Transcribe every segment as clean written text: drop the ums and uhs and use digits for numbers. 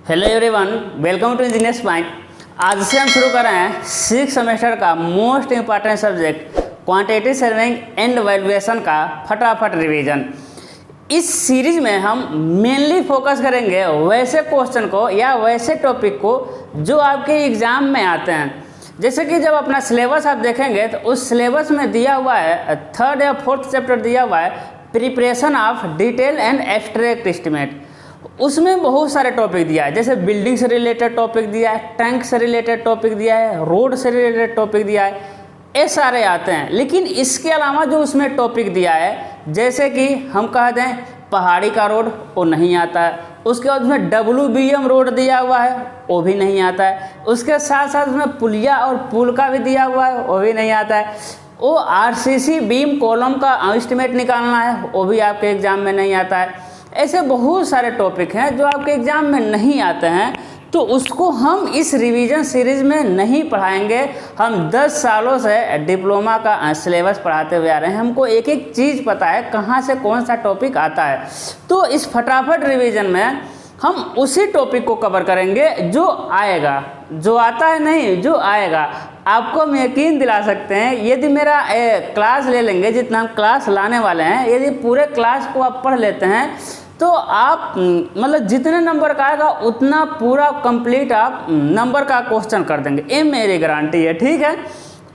Hello everyone, welcome to Engineers Mind. आज से हम शुरू कर रहे हैं 6 सेमेस्टर का most important subject quantitative surveying and valuation का फटाफट रिवीजन। इस सीरीज में हम मेनली फोकस करेंगे वैसे क्वेश्चन को या वैसे टॉपिक को जो आपके एग्ज़ाम में आते हैं। जैसे कि जब अपना सिलेबस आप देखेंगे तो उस सिलेबस में दिया हुआ है 3rd या 4th चैप्टर दिया हुआ है preparation of detail and abstract estimate. उसमें बहुत सारे टॉपिक दिया है, जैसे बिल्डिंग से रिलेटेड टॉपिक दिया है, टैंक से रिलेटेड टॉपिक दिया है, रोड से रिलेटेड टॉपिक दिया है, ये सारे आते हैं। लेकिन इसके अलावा जो उसमें टॉपिक दिया है, जैसे कि हम कह दें पहाड़ी का रोड, वो नहीं आता है। उसके बाद उसमें WBM रोड दिया हुआ है, वो भी नहीं आता है। उसके साथ साथ उसमें पुलिया और पुल का भी दिया हुआ है, वो भी नहीं आता है। वो RCC बीम कॉलम का एस्टिमेट निकालना है, वो भी आपके एग्ज़ाम में नहीं आता है। ऐसे बहुत सारे टॉपिक हैं जो आपके एग्ज़ाम में नहीं आते हैं, तो उसको हम इस रिवीजन सीरीज में नहीं पढ़ाएंगे। हम 10 सालों से डिप्लोमा का सिलेबस पढ़ाते हुए आ रहे हैं, हमको एक एक चीज़ पता है कहाँ से कौन सा टॉपिक आता है। तो इस फटाफट रिवीजन में हम उसी टॉपिक को कवर करेंगे जो आएगा, जो आता है नहीं, जो आएगा। आपको हम यकीन दिला सकते हैं, यदि मेरा क्लास ले लेंगे, जितना हम क्लास लाने वाले हैं, यदि पूरे क्लास को आप पढ़ लेते हैं तो आप मतलब जितने नंबर का आएगा उतना पूरा कंप्लीट आप नंबर का क्वेश्चन कर देंगे, ये मेरी गारंटी है। ठीक है,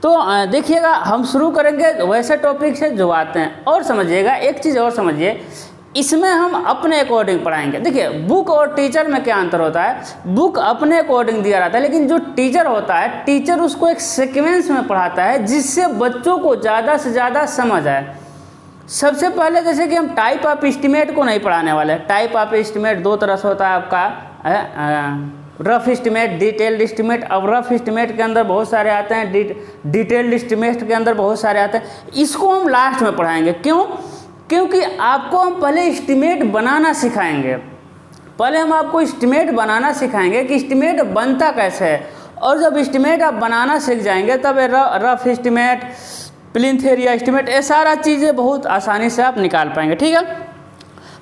तो देखिएगा हम शुरू करेंगे वैसे टॉपिक से जो आते हैं। और समझिएगा एक चीज़ और समझिए, इसमें हम अपने अकॉर्डिंग पढ़ाएंगे। देखिए, बुक और टीचर में क्या अंतर होता है। बुक अपने अकॉर्डिंग दिया रहता है, लेकिन जो टीचर होता है, टीचर उसको एक सीक्वेंस में पढ़ाता है जिससे बच्चों को ज़्यादा से ज़्यादा समझ आए। सबसे पहले जैसे कि हम टाइप ऑफ एस्टिमेट को नहीं पढ़ाने वाले। टाइप ऑफ एस्टिमेट 2 तरह से होता है आपका, रफ एस्टिमेट, डिटेल्ड एस्टिमेट। अब रफ एस्टिमेट के अंदर बहुत सारे आते हैं, डिटेल्ड एस्टिमेट के अंदर बहुत सारे आते हैं। इसको हम लास्ट में पढ़ाएंगे। क्यों? क्योंकि आपको हम पहले एस्टिमेट बनाना सिखाएंगे। पहले हम आपको एस्टिमेट बनाना सिखाएंगे कि एस्टिमेट बनता कैसे है। और जब एस्टिमेट आप बनाना सीख जाएंगे तब rough estimate, plinth area estimate, ये सारा चीज़ें बहुत आसानी से आप निकाल पाएंगे। ठीक है,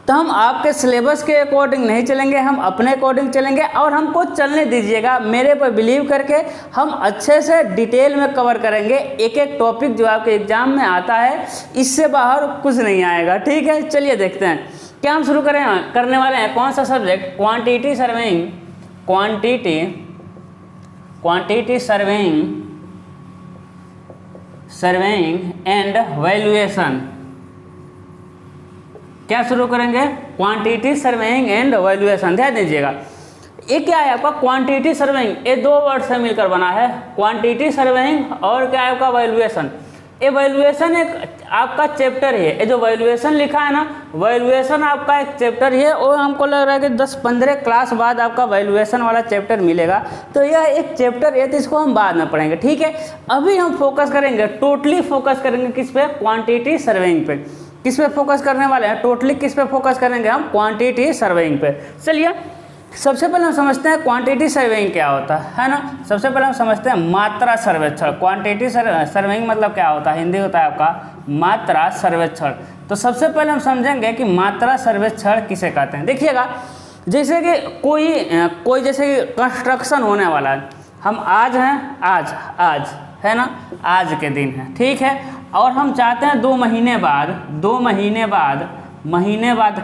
तो हम आपके सिलेबस के अकॉर्डिंग नहीं चलेंगे, हम अपने अकॉर्डिंग चलेंगे। और हमको चलने दीजिएगा, मेरे पर बिलीव करके हम अच्छे से डिटेल में कवर करेंगे एक एक टॉपिक जो आपके एग्जाम में आता है। इससे बाहर कुछ नहीं आएगा। ठीक है, चलिए देखते हैं क्या हम शुरू करने वाले हैं। कौन सा subject? Quantity surveying, quantity surveying and valuation. क्या शुरू करेंगे? Quantity surveying and valuation. ध्यान दीजिएगा, ये क्या है आपका क्वांटिटी सर्वेइंग, ये 2 वर्ड से मिलकर बना है। क्वांटिटी सर्वेइंग और क्या है आपका वैल्यूएशन। ये वैल्यूएशन एक आपका चैप्टर है। ये जो वैल्यूएशन लिखा है ना, वैल्यूएशन आपका एक चैप्टर है। और हमको लग रहा है कि 10-15 क्लास बाद आपका वैल्यूएशन वाला चैप्टर मिलेगा। तो यह एक चैप्टर है, तो इसको हम बाद में पढ़ेंगे। ठीक है, अभी हम फोकस करेंगे, टोटली फोकस करेंगे किस पे? क्वांटिटी सर्वेइंग पे। किस पे फोकस करने वाले हैं? टोटली किस पे फोकस करेंगे हम? क्वांटिटी सर्वेइंग पे। चलिए, सबसे पहले हम समझते हैं क्वांटिटी सर्वेइंग क्या होता है ना। सबसे पहले हम समझते हैं मात्रा सर्वेक्षण। क्वांटिटी सर्वेइंग मतलब क्या होता है? हिंदी होता है आपका मात्रा सर्वेक्षण। तो सबसे पहले हम समझेंगे कि मात्रा सर्वेक्षण किसे कहते हैं। देखिएगा, जैसे कि कोई जैसे कंस्ट्रक्शन होने वाला है, हम आज हैं, आज है ना, आज के दिन है। ठीक है, और हम चाहते हैं 2 महीने बाद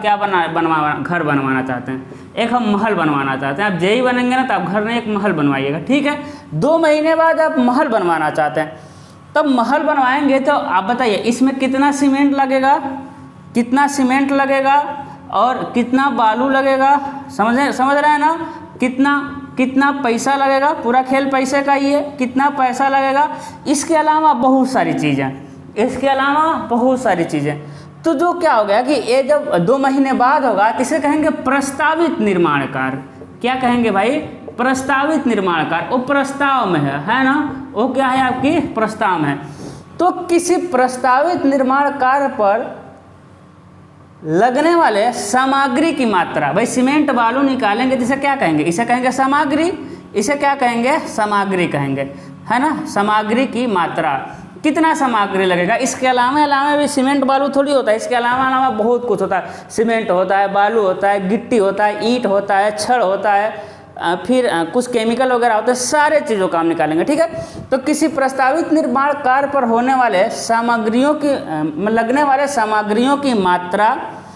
क्या घर बनवाना चाहते हैं, एक हम महल बनवाना चाहते हैं। आप जेई बनेंगे ना तो आप घर में एक महल बनवाइएगा। ठीक है, 2 महीने बाद आप महल बनवाना चाहते हैं, तब महल बनवाएंगे तो आप बताइए इसमें कितना सीमेंट लगेगा, और कितना बालू लगेगा। समझ रहे हैं ना, कितना पैसा लगेगा। पूरा खेल पैसे का ही है, कितना पैसा लगेगा। इसके अलावा बहुत सारी चीज़ें। तो जो क्या हो गया कि ये जब 2 महीने बाद होगा तो इसे कहेंगे प्रस्तावित निर्माण कार्य। क्या कहेंगे भाई? प्रस्तावित निर्माण कार्य। वो प्रस्ताव में है ना, वो क्या है आपकी प्रस्ताव में। तो किसी प्रस्तावित निर्माण कार्य पर लगने वाले सामग्री की मात्रा, भाई सीमेंट बालू निकालेंगे तो इसे क्या कहेंगे? इसे कहेंगे सामग्री। इसे क्या कहेंगे? सामग्री कहेंगे, है ना। सामग्री की मात्रा, कितना सामग्री लगेगा। इसके अलावा भी सीमेंट बालू थोड़ी होता है, इसके अलावा बहुत कुछ होता है। सीमेंट होता है, बालू होता है, गिट्टी होता है, ईंट होता है, छड़ होता है, फिर कुछ केमिकल वगैरह होते हैं, सारे चीज़ों का हम निकालेंगे। ठीक है, तो किसी प्रस्तावित निर्माण कार्य पर होने वाले सामग्रियों की लगने वाले सामग्रियों की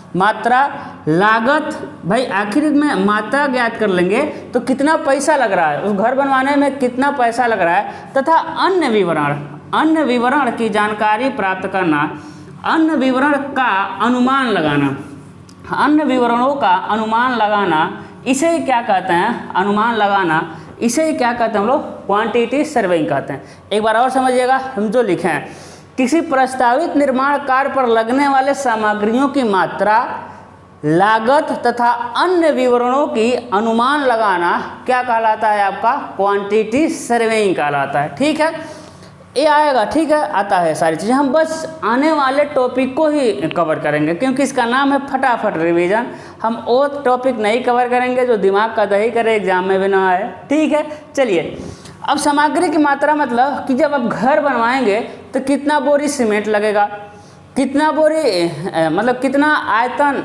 मात्रा लागत, भाई आखिर में मात्रा ज्ञात कर लेंगे तो कितना पैसा लग रहा है, उस घर बनवाने में कितना पैसा लग रहा है, तथा अन्य विवरण की जानकारी प्राप्त करना, अन्य विवरण का अनुमान लगाना, अन्य विवरणों का अनुमान लगाना, इसे ही क्या कहते हैं, अनुमान लगाना, इसे ही क्या कहते हैं हम लोग, क्वांटिटी सर्वेइंग कहते हैं। एक बार और समझिएगा, हम जो लिखे हैं, किसी प्रस्तावित निर्माण कार्य पर लगने वाले सामग्रियों की मात्रा, लागत तथा अन्य विवरणों की अनुमान लगाना क्या कहलाता है आपका, क्वांटिटी सर्वेइंग कहलाता है। ठीक है, ये आएगा, ठीक है, आता है सारी चीज़ें। हम बस आने वाले टॉपिक को ही कवर करेंगे क्योंकि इसका नाम है फटाफट रिवीजन। हम वो टॉपिक नहीं कवर करेंगे जो दिमाग का दही करे, एग्जाम में भी ना आए। ठीक है, चलिए, अब सामग्री की मात्रा मतलब कि जब आप घर बनवाएंगे तो कितना बोरी सीमेंट लगेगा, कितना बोरी मतलब कितना आयतन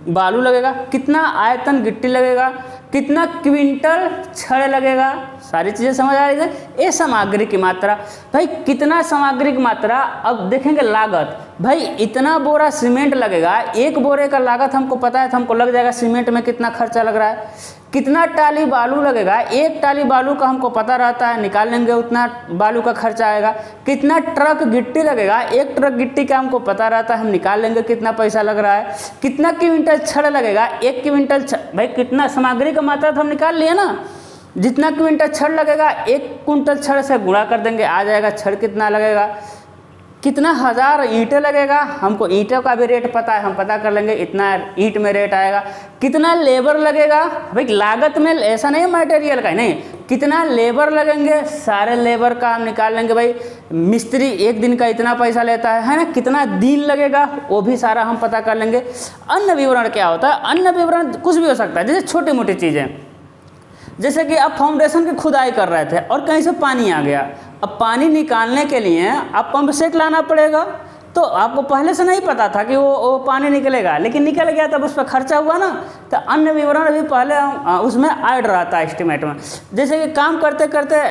बालू लगेगा, कितना आयतन गिट्टी लगेगा, कितना क्विंटल छड़ लगेगा, सारी चीज़ें समझ आ रही है। ये सामग्री की मात्रा, भाई कितना सामग्री की मात्रा। अब देखेंगे लागत, भाई इतना बोरा सीमेंट लगेगा, एक बोरे का लागत हमको पता है तो हमको लग जाएगा सीमेंट में कितना खर्चा लग रहा है। कितना टाली बालू लगेगा, एक टाली बालू का हमको पता रहता है, निकाल लेंगे उतना बालू का खर्चा आएगा। कितना ट्रक गिट्टी लगेगा, एक ट्रक गिट्टी का हमको पता रहता है, हम निकाल लेंगे कितना पैसा लग रहा है। कितना क्विंटल छड़ लगेगा, एक क्विंटल भाई कितना सामग्री का मात्रा तो हम निकाल लिए ना, जितना क्विंटल छड़ लगेगा एक क्विंटल छड़ से गुणा कर देंगे, आ जाएगा छड़ कितना लगेगा। कितना हज़ार ईंटें लगेगा, हमको ईंटों का भी रेट पता है, हम पता कर लेंगे इतना ईंट में रेट आएगा। कितना लेबर लगेगा, भाई लागत में ऐसा नहीं मटेरियल का नहीं, कितना लेबर लगेंगे, सारे लेबर का हम निकाल लेंगे। भाई मिस्त्री एक दिन का इतना पैसा लेता है ना, कितना दिन लगेगा वो भी सारा हम पता कर लेंगे। अन्य विवरण क्या होता है, अन्य विवरण कुछ भी हो सकता है, जैसे छोटी मोटी चीज़ें, जैसे कि आप फाउंडेशन की खुदाई कर रहे थे और कहीं से पानी आ गया, अब पानी निकालने के लिए आप पंप सेट लाना पड़ेगा, तो आपको पहले से नहीं पता था कि वो पानी निकलेगा, लेकिन निकल गया तब उस पर खर्चा हुआ ना, तो अन्य विवरण भी पहले उसमें ऐड रहता है एस्टिमेट में। जैसे कि काम करते करते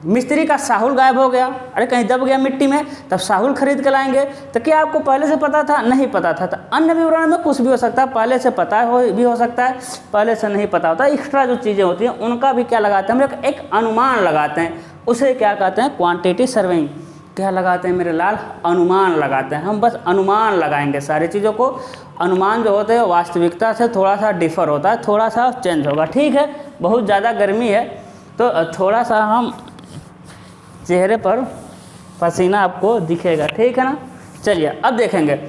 मिस्त्री का साहुल गायब हो गया, अरे कहीं दब गया मिट्टी में, तब साहुल खरीद के लाएंगे, तो क्या आपको पहले से पता था, नहीं पता था। तो अन्य विवरण में कुछ भी हो सकता है, पहले से पता भी हो सकता है, पहले से नहीं पता होता। एक्स्ट्रा जो चीज़ें होती हैं उनका भी क्या लगाते हैं हम लोग, एक अनुमान लगाते हैं, उसे क्या कहते हैं, क्वांटिटी सर्वेइंग। क्या लगाते हैं मेरे लाल, अनुमान लगाते हैं। हम बस अनुमान लगाएंगे सारी चीज़ों को। अनुमान जो होते हैं वास्तविकता से थोड़ा सा डिफर होता है, थोड़ा सा चेंज होगा। ठीक है, बहुत ज़्यादा गर्मी है तो थोड़ा सा हम चेहरे पर पसीना आपको दिखेगा, ठीक है ना। चलिए अब देखेंगे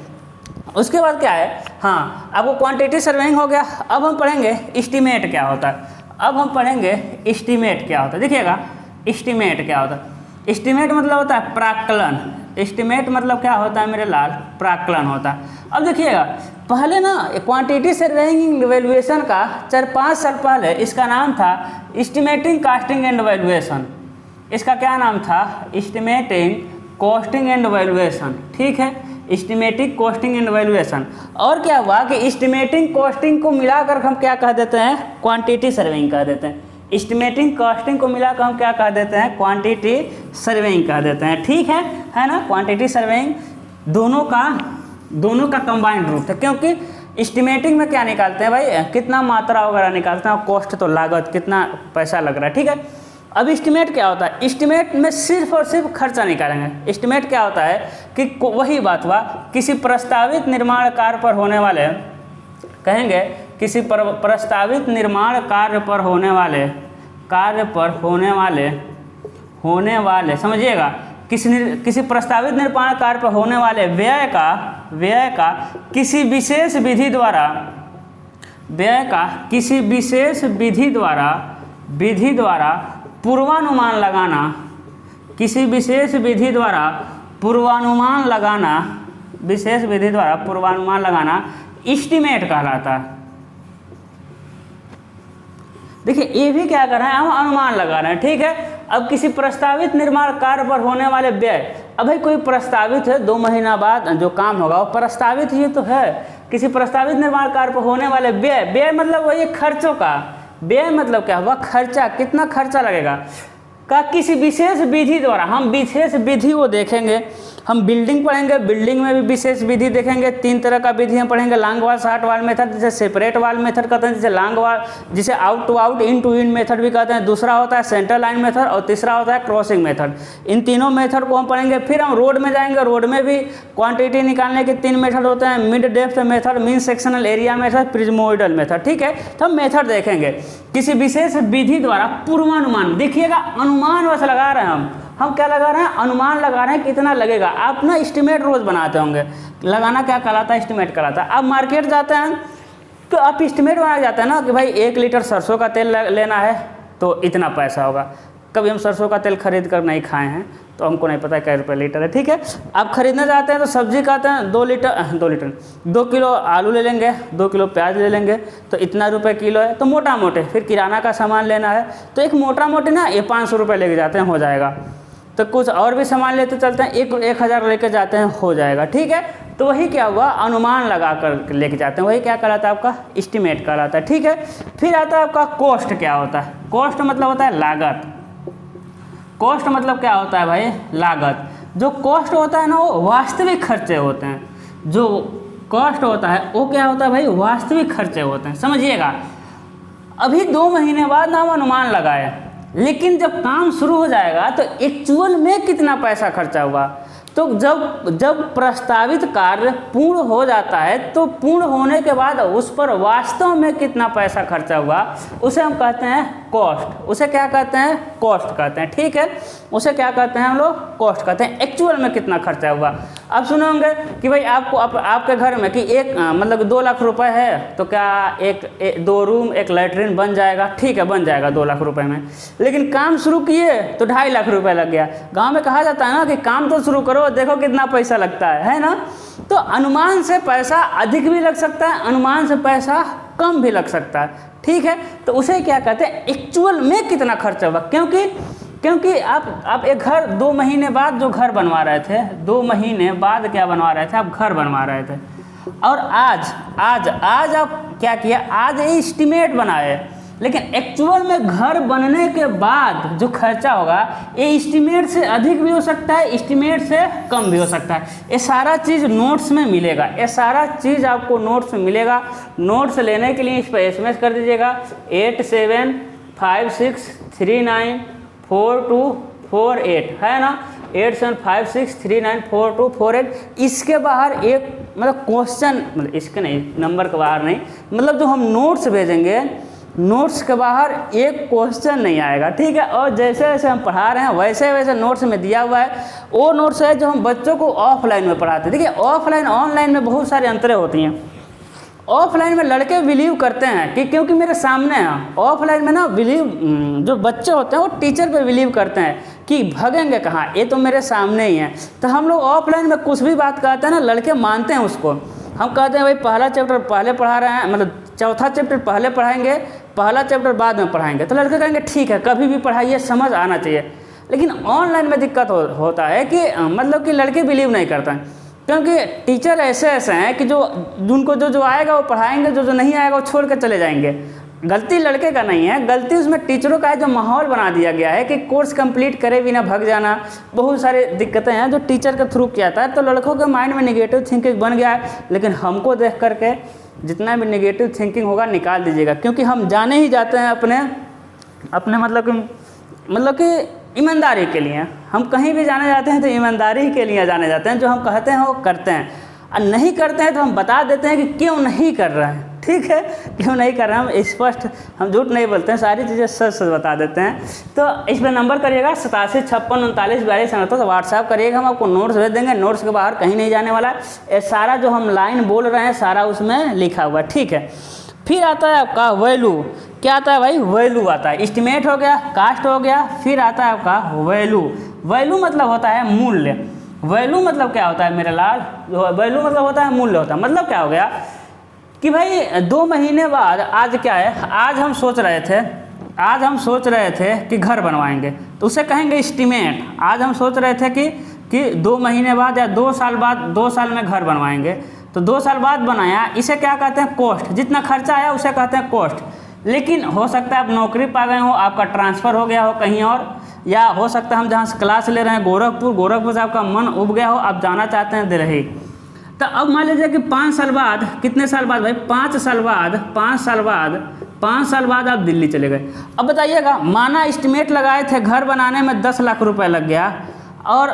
उसके बाद क्या है। हाँ, आपको क्वांटिटी सर्वेइंग हो गया। अब हम पढ़ेंगे एस्टीमेट क्या होता है। अब हम पढ़ेंगे एस्टीमेट क्या होता है। देखिएगा एस्टीमेट क्या होता है। एस्टीमेट मतलब होता है प्राक्कलन। एस्टीमेट मतलब क्या होता है मेरे लाल, प्राक्कलन होता है। अब देखिएगा पहले ना क्वांटिटी सर्वेइंग वैल्यूएशन का 4-5 साल पहले इसका नाम था एस्टिमेटिंग कॉस्टिंग एंड वैल्यूएशन। इसका क्या नाम था, एस्टिमेटिंग कॉस्टिंग एंड वैल्यूएशन। ठीक है, एस्टिमेटिंग कॉस्टिंग एंड वैल्यूएशन। और क्या हुआ कि एस्टिमेटिंग कॉस्टिंग को मिलाकर हम क्या कह देते हैं, क्वांटिटी सर्वेइंग कह देते हैं। एस्टिमेटिंग कॉस्टिंग को मिलाकर हम क्या कह देते हैं, क्वांटिटी सर्वेइंग कह देते हैं। ठीक है ना। क्वांटिटी सर्वेइंग दोनों का कंबाइंड रूप है, क्योंकि एस्टिमेटिंग में क्या निकालते हैं भाई, कितना मात्रा वगैरह निकालते हैं, कॉस्ट तो लागत कितना पैसा लग रहा है। ठीक है, अब एस्टिमेट क्या होता है, एस्टिमेट में सिर्फ और सिर्फ खर्चा निकालेंगे। एस्टिमेट क्या होता है कि वही बात हुआ, किसी प्रस्तावित निर्माण कार्य पर होने वाले, कहेंगे किसी प्रस्तावित निर्माण कार्य पर होने वाले समझिएगा, किसी प्रस्तावित निर्माण कार्य पर होने वाले व्यय का किसी विशेष विधि द्वारा पूर्वानुमान लगाना, किसी विशेष विधि द्वारा पूर्वानुमान लगाना एस्टीमेट कहलाता है। देखिए ये भी क्या कर रहे हैं, हम अनुमान लगा रहे हैं। ठीक है, अब किसी प्रस्तावित निर्माण कार्य पर होने वाले व्यय, अब भाई कोई प्रस्तावित है 2 महीना बाद जो काम होगा वो प्रस्तावित ही तो है। किसी प्रस्तावित निर्माण कार्य पर होने वाले व्यय मतलब वही खर्चों का, व्यय मतलब क्या हुआ, खर्चा, कितना खर्चा लगेगा का किसी विशेष विधि द्वारा। हम विशेष विधि को देखेंगे, हम बिल्डिंग पढ़ेंगे, बिल्डिंग में भी विशेष विधि देखेंगे। 3 तरह का विधि हम पढ़ेंगे, long wall, short wall method, जिसे सेपरेट वॉल मेथड कहते हैं, जिसे लॉन्ग वॉल, जिसे out to out, in to in method भी कहते हैं। दूसरा होता है सेंटर लाइन मेथड और तीसरा होता है क्रॉसिंग मेथड। इन तीनों मेथड को हम पढ़ेंगे। फिर हम रोड में जाएंगे, रोड में भी क्वांटिटी निकालने के 3 मेथड होते हैं, mid depth method, mean sectional area method, prismoidal method. ठीक है, तो हम मेथड देखेंगे किसी विशेष विधि द्वारा पूर्वानुमान। देखिएगा, अनुमान बस लगा रहे हैं हम क्या लगा रहे हैं, अनुमान लगा रहे हैं कितना लगेगा। आप ना एस्टिमेट रोज बनाते होंगे, लगाना क्या कहलाता है, एस्टिमेट कहलाता है। आप मार्केट जाते हैं तो आप एस्टिमेट बना जाते हैं ना कि भाई 1 लीटर सरसों का तेल लेना है तो इतना पैसा होगा। कभी हम सरसों का तेल खरीद कर नहीं खाए हैं तो हमको नहीं पता क्या रुपये लीटर है। ठीक है, आप खरीदने जाते हैं तो सब्जी कहते हैं 2 किलो आलू ले लेंगे, 2 किलो प्याज ले लेंगे तो इतना रुपये किलो है, तो मोटा मोटे। फिर किराना का सामान लेना है तो एक मोटा मोटे ना ये 500 रुपये लेके जाते हैं, हो जाएगा। तो कुछ और भी सामान लेते चलते हैं, 1000 लेके जाते हैं, हो जाएगा। ठीक है, तो वही क्या हुआ, अनुमान लगा कर लेके जाते हैं, वही क्या कहलाता है आपका, एस्टिमेट कहलाता है। ठीक है, फिर आता है आपका कॉस्ट। क्या होता है कॉस्ट, मतलब होता है लागत। कॉस्ट मतलब क्या होता है भाई, लागत। जो कॉस्ट होता है ना वो वास्तविक खर्चे होते हैं। जो कॉस्ट होता है वो क्या होता है भाई, वास्तविक खर्चे होते हैं। समझिएगा, अभी 2 महीने बाद ना हम अनुमान लगाए, लेकिन जब काम शुरू हो जाएगा तो एक्चुअल में कितना पैसा खर्चा हुआ। तो जब प्रस्तावित कार्य पूर्ण हो जाता है तो पूर्ण होने के बाद उस पर वास्तव में कितना पैसा खर्चा हुआ उसे हम कहते हैं कॉस्ट। उसे क्या कहते हैं, कॉस्ट कहते हैं। ठीक है, उसे क्या कहते हैं हम लोग, कॉस्ट कहते हैं। एक्चुअल में कितना खर्चा हुआ। अब सुने होंगे कि भाई आपको आपके घर में कि मतलब 2 लाख रुपए है तो क्या 2 रूम 1 लैट्रिन बन जाएगा। ठीक है, बन जाएगा 2 लाख रुपए में, लेकिन काम शुरू किए तो 2.5 लाख रुपए लग गया। गांव में कहा जाता है ना कि काम तो शुरू करो, देखो कितना पैसा लगता है ना। तो अनुमान से पैसा अधिक भी लग सकता है, अनुमान से पैसा कम भी लग सकता है। ठीक है, तो उसे क्या कहते हैं, एक्चुअल में कितना खर्चा हुआ। क्योंकि आप एक घर 2 महीने बाद जो घर बनवा रहे थे, 2 महीने बाद क्या बनवा रहे थे, आप घर बनवा रहे थे, और आज आप क्या किया, आज एस्टिमेट बनाए, लेकिन एक्चुअल में घर बनने के बाद जो खर्चा होगा ये एस्टिमेट से अधिक भी हो सकता है, एस्टिमेट से कम भी हो सकता है। ये सारा चीज़ नोट्स में मिलेगा, ये सारा चीज़ आपको नोट्स में मिलेगा। नोट्स लेने के लिए इस पर SMS कर दीजिएगा 8756394248 है ना, 8756394248। इसके बाहर एक मतलब क्वेश्चन, मतलब इसके नहीं, नंबर के बाहर नहीं, मतलब जो हम नोट्स भेजेंगे नोट्स के बाहर एक क्वेश्चन नहीं आएगा। ठीक है, और जैसे जैसे हम पढ़ा रहे हैं वैसे वैसे नोट्स में दिया हुआ है। वो नोट्स है जो हम बच्चों को ऑफलाइन में पढ़ाते हैं। देखिए, ऑफलाइन ऑनलाइन में बहुत सारे अंतरें होती हैं। ऑफलाइन में लड़के बिलीव करते हैं कि क्योंकि मेरे सामने हैं, ऑफलाइन में ना जो बच्चे होते हैं वो टीचर पे बिलीव करते हैं कि भगेंगे कहाँ, ये तो मेरे सामने ही है। तो हम लोग ऑफलाइन में कुछ भी बात कहते हैं ना, लड़के मानते हैं उसको। हम कहते हैं भाई पहला चैप्टर पहले पढ़ा रहे हैं, मतलब चौथा चैप्टर पहले पढ़ाएंगे, पहला चैप्टर बाद में पढ़ाएंगे। तो लड़के कहेंगे ठीक है, कभी भी पढ़ाइए, समझ आना चाहिए। लेकिन ऑनलाइन में दिक्कत होता है कि मतलब कि लड़के बिलीव नहीं करते हैं, क्योंकि टीचर ऐसे हैं कि उनको जो आएगा वो पढ़ाएंगे, जो नहीं आएगा वो छोड़ कर चले जाएंगे। गलती लड़के का नहीं है, गलती उसमें टीचरों का है, जो माहौल बना दिया गया है कि कोर्स कंप्लीट करे बिना भग जाना। बहुत सारी दिक्कतें हैं जो टीचर के थ्रू किया था, तो लड़कों के माइंड में नेगेटिव थिंकिंग बन गया है। लेकिन हमको देख करके जितना भी नेगेटिव थिंकिंग होगा निकाल दीजिएगा, क्योंकि हम जाने ही जाते हैं अपने मतलब कि ईमानदारी के लिए। हम कहीं भी जाने जाते हैं तो ईमानदारी के लिए जाने जाते हैं। जो हम कहते हैं वो करते हैं, और नहीं करते हैं तो हम बता देते हैं कि क्यों नहीं कर रहे हैं। ठीक है, क्यों नहीं कर रहे हैं, हम स्पष्ट, हम झूठ नहीं बोलते हैं, सारी चीज़ें सच बता देते हैं। तो इस पर नंबर करिएगा 8756394248, तो व्हाट्सएप करिएगा, हम आपको नोट्स भेज देंगे। नोट्स के बाहर कहीं नहीं जाने वाला है, ये सारा जो हम लाइन बोल रहे हैं सारा उसमें लिखा हुआ। ठीक है, फिर आता है आपका वैल्यू। क्या आता है भाई, वैल्यू आता है। एस्टिमेट हो गया, कास्ट हो गया, फिर आता है आपका वैल्यू। वैल्यू मतलब होता है मूल्य। वैल्यू मतलब क्या होता है मेरे लाल, वैल्यू मतलब होता है मूल्य होता है। मतलब क्या हो गया कि भाई 2 महीने बाद आज क्या है, आज हम सोच रहे थे कि घर बनवाएंगे, तो उसे कहेंगे एस्टिमेट। आज हम सोच रहे थे कि 2 महीने बाद या 2 साल बाद, 2 साल में घर बनवाएंगे, तो 2 साल बाद बनाया, इसे क्या कहते हैं, कॉस्ट। जितना खर्चा आया उसे कहते हैं कॉस्ट। लेकिन हो सकता है आप नौकरी पा गए हो, आपका ट्रांसफ़र हो गया हो कहीं और, या हो सकता है हम जहाँ से क्लास ले रहे हैं गोरखपुर से आपका मन उब गया हो, आप जाना चाहते हैं दिल्ली। तो अब मान लीजिए कि 5 साल बाद, कितने साल बाद भाई, 5 साल बाद आप दिल्ली चले गए। अब बताइएगा, माना एस्टिमेट लगाए थे घर बनाने में 10 लाख रुपए लग गया, और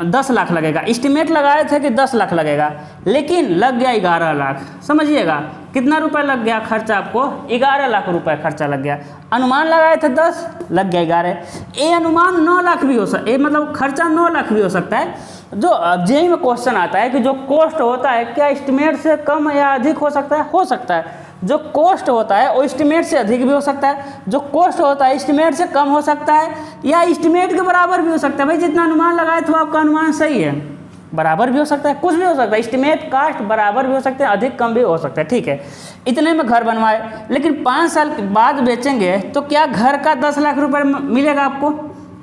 10 लाख लगेगा, एस्टिमेट लगाए थे कि 10 लाख लगेगा, लेकिन लग गया 11 लाख। समझिएगा कितना रुपए लग गया खर्चा, आपको 11 लाख रुपए खर्चा लग गया। अनुमान लगाए थे 10, लग गया 11। ये अनुमान 9 लाख भी हो सकता है, मतलब खर्चा 9 लाख भी हो सकता है। जो जेईई में क्वेश्चन आता है कि जो कॉस्ट होता है क्या एस्टिमेट से कम या अधिक हो सकता है? हो सकता है। जो कॉस्ट होता है वो एस्टिमेट से अधिक भी हो सकता है, जो कॉस्ट होता है एस्टिमेट से कम हो सकता है, या एस्टिमेट के बराबर भी हो सकता है। भाई जितना अनुमान लगाए तो आपका अनुमान सही है, बराबर भी हो सकता है, कुछ भी हो सकता है, एस्टिमेट कास्ट बराबर भी हो सकते हैं, अधिक कम भी हो सकता है। ठीक है, इतने में घर बनवाए, लेकिन 5 साल के बाद बेचेंगे तो क्या घर का 10 लाख रुपए मिलेगा आपको?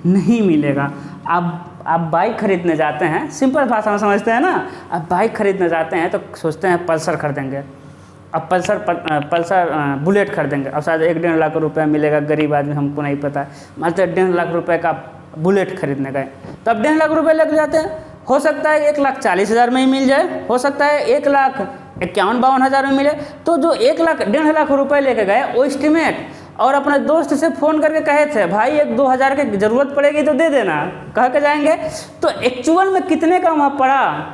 नहीं मिलेगा। आप बाइक खरीदने जाते हैं, सिंपल भाषा में समझते हैं ना, आप बाइक खरीदने जाते हैं तो सोचते हैं पल्सर खरीदेंगे, अब पल्सर बुलेट खरीदेंगे, अब शायद 1-1.5 लाख रुपए मिलेगा, गरीब आदमी, हमको नहीं पता है, मतलब 1.5 लाख रुपए का बुलेट खरीदने गए, तो अब 1.5 लाख रुपए लग जाते हैं। हो सकता है 1,40,000 में ही मिल जाए, हो सकता है 1,51,52,000 में मिले। तो जो 1,00,000-1.5 लाख रुपए लेके गए वो एस्टिमेट, और अपने दोस्त से फ़ोन करके कहे थे भाई 1-2 हज़ार की ज़रूरत पड़ेगी तो दे देना, कह के जाएंगे, तो एक्चुअल में कितने का वहाँ पड़ा?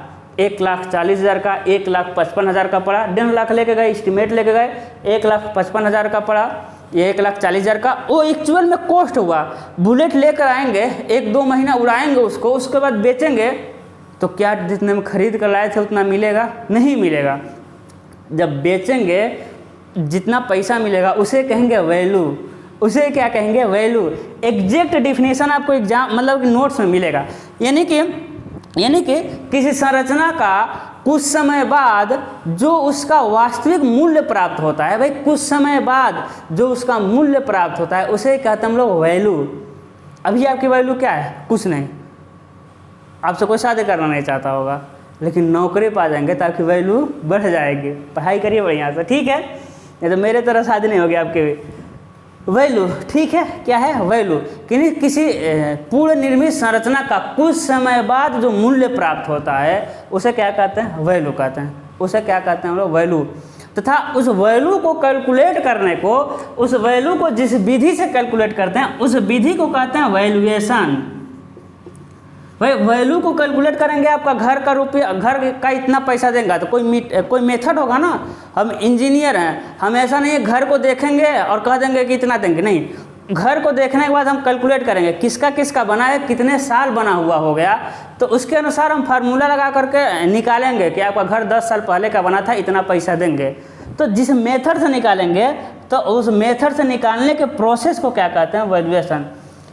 1,40,000 का, 1,55,000 का पड़ा। 1.5 लाख लेके गए, एस्टिमेट लेके गए, 1,55,000 का पड़ा, ये 1,40,000 का, वो एक्चुअल में कॉस्ट हुआ। बुलेट लेकर आएंगे, 1-2 महीना उड़ाएंगे उसको, उसके बाद बेचेंगे तो क्या जितने में खरीद कर लाए थे उतना मिलेगा? नहीं मिलेगा। जब बेचेंगे जितना पैसा मिलेगा उसे कहेंगे वैल्यू, उसे क्या कहेंगे? वैल्यू। एग्जैक्ट डिफिनेशन आपको एग्जाम मतलब नोट्स में मिलेगा। यानी कि किसी संरचना का कुछ समय बाद जो उसका वास्तविक मूल्य प्राप्त होता है, भाई कुछ समय बाद जो उसका मूल्य प्राप्त होता है उसे कहते हैं हम लोग वैल्यू। अभी आपकी वैल्यू क्या है? कुछ नहीं। आपसे कोई शादी करना नहीं चाहता होगा, लेकिन नौकरी पा जाएंगे तो आपकी वैल्यू बढ़ जाएगी। पढ़ाई करिए बढ़िया से, ठीक है, नहीं तो मेरे तरह शादी नहीं होगी आपकी। वैल्यू, ठीक है, क्या है? वैल्यू। किसी पूर्ण निर्मित संरचना का कुछ समय बाद जो मूल्य प्राप्त होता है उसे क्या कहते हैं? वैल्यू कहते हैं। उसे क्या कहते हैं हम लोग? वैल्यू। तथा उस वैल्यू को कैलकुलेट करने को, उस वैल्यू को जिस विधि से कैलकुलेट करते हैं उस विधि को कहते हैं वैल्यूएशन। भाई वैल्यू को कैलकुलेट करेंगे, आपका घर का इतना पैसा देंगे तो कोई मेथड होगा ना। हम इंजीनियर हैं, हम ऐसा नहीं है घर को देखेंगे और कह देंगे कि इतना देंगे, नहीं। घर को देखने के बाद हम कैलकुलेट करेंगे किसका बना है, कितने साल बना हुआ हो गया, तो उसके अनुसार हम फार्मूला लगा करके निकालेंगे कि आपका घर 10 साल पहले का बना था, इतना पैसा देंगे। तो जिस मेथड से निकालेंगे तो उस मेथड से निकालने के प्रोसेस को क्या कहते हैं? वैल्यूएशन।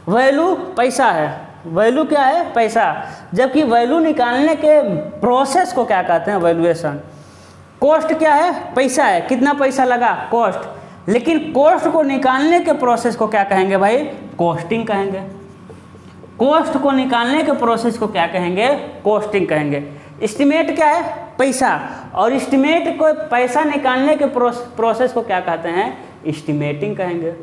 वैल्यू पैसा है, वैल्यू क्या है? पैसा। जबकि वैल्यू निकालने के प्रोसेस को क्या कहते हैं? वैल्यूएशन। कॉस्ट क्या है? पैसा है, कितना पैसा लगा? कॉस्ट। लेकिन कॉस्ट को निकालने के प्रोसेस को क्या कहेंगे भाई? कॉस्टिंग कहेंगे। कॉस्ट को निकालने के प्रोसेस को क्या कहेंगे? कॉस्टिंग कहेंगे। एस्टिमेट क्या है? पैसा। और एस्टिमेट को पैसा निकालने के प्रोसेस को क्या कहते हैं? एस्टिमेटिंग कहेंगे।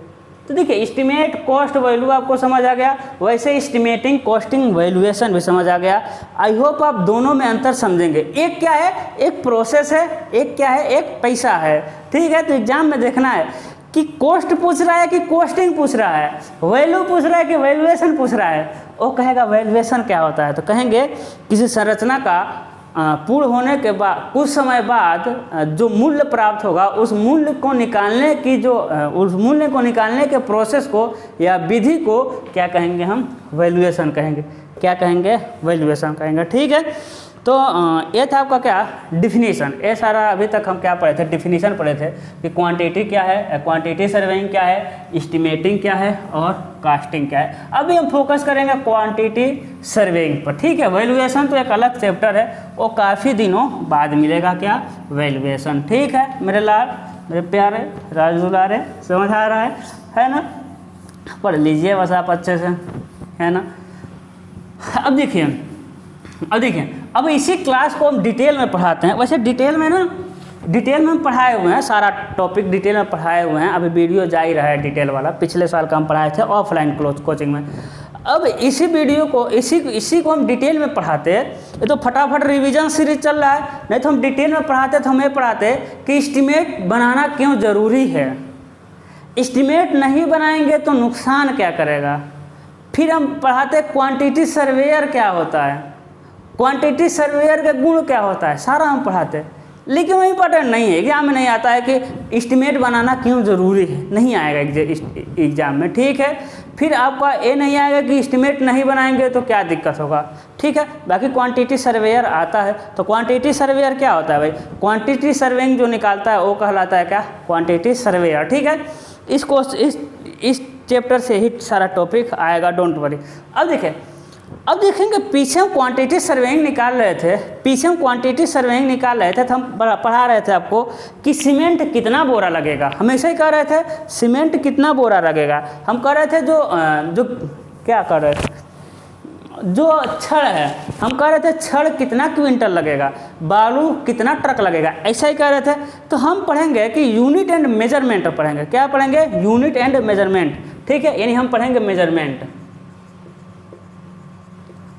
तो देखिए एस्टिमेट, कॉस्ट, वैल्यू आपको समझ आ गया, वैसे एस्टिमेटिंग, कॉस्टिंग, वैल्यूएशन भी समझ आ गया। आई होप आप दोनों में अंतर समझेंगे। एक क्या है? एक प्रोसेस है, एक क्या है? एक पैसा है, ठीक है। तो एग्जाम में देखना है कि कॉस्ट पूछ रहा है कि कॉस्टिंग पूछ रहा है, वैल्यू पूछ रहा है कि वैल्यूएशन पूछ रहा है। वो कहेगा वैल्यूएशन क्या होता है, तो कहेंगे किसी संरचना का पूर्ण होने के बाद कुछ समय बाद जो मूल्य प्राप्त होगा उस मूल्य को निकालने के प्रोसेस को या विधि को क्या कहेंगे? हम वैल्यूएशन कहेंगे। क्या कहेंगे? वैल्यूएशन कहेंगे, ठीक है। तो ये था आपका क्या? डिफिनीशन। ये सारा अभी तक हम क्या पढ़े थे? डिफिनीशन पढ़े थे कि क्वांटिटी क्या है, क्वांटिटी सर्वेइंग क्या है, एस्टिमेटिंग क्या है और कास्टिंग क्या है। अभी हम फोकस करेंगे क्वांटिटी सर्वेइंग पर, ठीक है। वैल्यूएशन तो एक अलग चैप्टर है, वो काफ़ी दिनों बाद मिलेगा। क्या? वैल्यूएशन, ठीक है मेरे लाल, मेरे प्यारे राजदुलारे, समझ आ रहा है ना? पढ़ लीजिए बस आप अच्छे से, है ना। अब देखिए अब इसी क्लास को हम डिटेल में पढ़ाते हैं। वैसे डिटेल में ना डिटेल में हम पढ़ाए हुए हैं, सारा टॉपिक डिटेल में पढ़ाए हुए हैं, अभी वीडियो जा ही रहा है डिटेल वाला, पिछले साल का हम पढ़ाए थे ऑफलाइन कोचिंग में। अब इसी वीडियो को इसी को हम डिटेल में पढ़ाते, ये तो फटाफट रिवीजन सीरीज चल रहा है, नहीं तो हम डिटेल में पढ़ाते तो हमें पढ़ाते कि एस्टीमेट बनाना क्यों ज़रूरी है, एस्टीमेट नहीं बनाएंगे तो नुकसान क्या करेगा। फिर हम पढ़ाते क्वांटिटी सर्वेयर क्या होता है, क्वांटिटी सर्वेयर का गुण क्या होता है, सारा हम पढ़ाते। लेकिन वही इंपॉर्टेंट नहीं है, एग्जाम में नहीं आता है कि एस्टीमेट बनाना क्यों ज़रूरी है, नहीं आएगा एग्जाम में, ठीक है। फिर आपका ये नहीं आएगा कि एस्टीमेट नहीं बनाएंगे तो क्या दिक्कत होगा, ठीक है। बाकी क्वांटिटी सर्वेयर आता है, तो क्वांटिटी सर्वेयर क्या होता है भाई, क्वांटिटी सर्वेइंग जो निकालता है वो कहलाता है क्या, क्वांटिटी सर्वेयर, ठीक है। इस चैप्टर से ही सारा टॉपिक आएगा, डोंट वरी। अब देखेंगे पीछे हम क्वांटिटी सर्वेइंग निकाल रहे थे, तो हम पढ़ा रहे थे आपको कि सीमेंट कितना बोरा लगेगा, हमेशा ही कह रहे थे सीमेंट कितना बोरा लगेगा। हम कह रहे थे जो क्या कर रहे थे, जो छड़ है, हम कह रहे थे छड़ कितना क्विंटल लगेगा, बालू कितना ट्रक लगेगा, ऐसा ही कह रहे थे। तो हम पढ़ेंगे कि यूनिट एंड मेजरमेंट पढ़ेंगे, क्या पढ़ेंगे, यूनिट एंड मेजरमेंट, ठीक है। यानी हम पढ़ेंगे मेजरमेंट,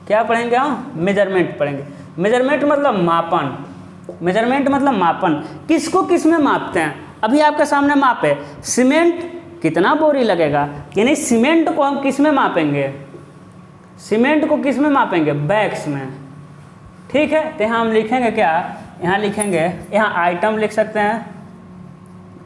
क्या पढ़ेंगे हम, मेजरमेंट पढ़ेंगे। मेजरमेंट मतलब मापन, मेजरमेंट मतलब मापन, किसको किस में मापते हैं। अभी आपके सामने माप है, सीमेंट कितना बोरी लगेगा, यानी सीमेंट को हम किस में मापेंगे, सीमेंट को किस में मापेंगे, बैग्स में, ठीक है। तो यहाँ हम लिखेंगे क्या, यहाँ लिखेंगे, यहाँ आइटम लिख सकते हैं,